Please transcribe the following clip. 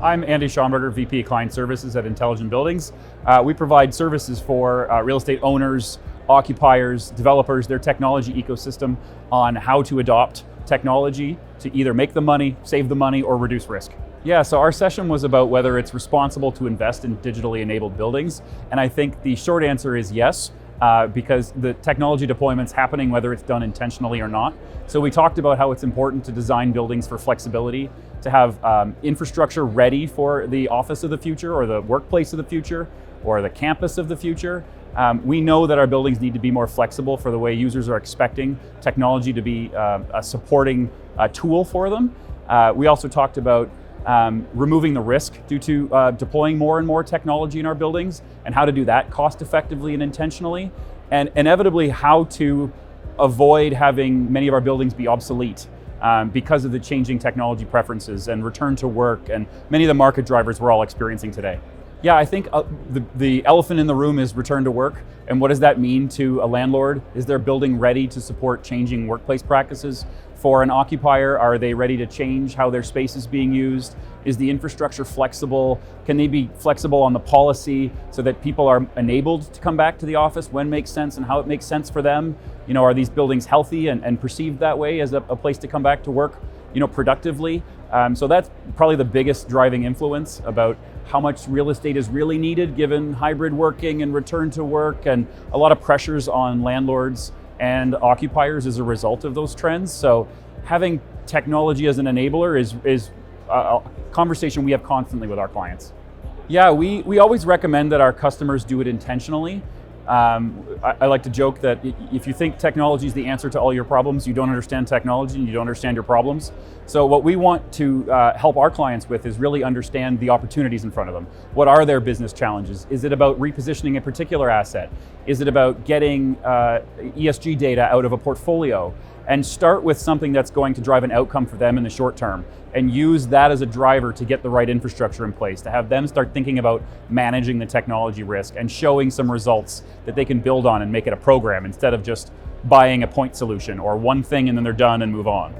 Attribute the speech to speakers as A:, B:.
A: I'm Andy Schonberger, VP Client Services at Intelligent Buildings. We provide services for real estate owners, occupiers, developers, their technology ecosystem on how to adopt technology to either make the money, save the money, or reduce risk. Yeah, so our session was about whether it's responsible to invest in digitally enabled buildings, and I think the short answer is yes. Because the technology deployment's happening whether it's done intentionally or not. So we talked about how it's important to design buildings for flexibility, to have infrastructure ready for the office of the future or the workplace of the future or the campus of the future. We know that our buildings need to be more flexible for the way users are expecting technology to be a supporting tool for them. We also talked about removing the risk due to deploying more and more technology in our buildings and how to do that cost effectively and intentionally, and inevitably how to avoid having many of our buildings be obsolete because of the changing technology preferences and return to work and many of the market drivers we're all experiencing today. Yeah, I think the elephant in the room is return to work. And what does that mean to a landlord? Is their building ready to support changing workplace practices? For an occupier, are they ready to change how their space is being used? Is the infrastructure flexible? Can they be flexible on the policy so that people are enabled to come back to the office when it makes sense and how it makes sense for them? You know, are these buildings healthy and perceived that way as a place to come back to work, you know, productively? So that's probably the biggest driving influence about how much real estate is really needed given hybrid working and return to work and a lot of pressures on landlords and occupiers as a result of those trends. So having technology as an enabler is a conversation we have constantly with our clients. Yeah, we always recommend that our customers do it intentionally. I like to joke that if you think technology is the answer to all your problems, you don't understand technology and you don't understand your problems. So what we want to help our clients with is really understand the opportunities in front of them. What are their business challenges? Is it about repositioning a particular asset? Is it about getting ESG data out of a portfolio? And start with something that's going to drive an outcome for them in the short term and use that as a driver to get the right infrastructure in place, to have them start thinking about managing the technology risk and showing some results that they can build on and make it a program instead of just buying a point solution or one thing and then they're done and move on.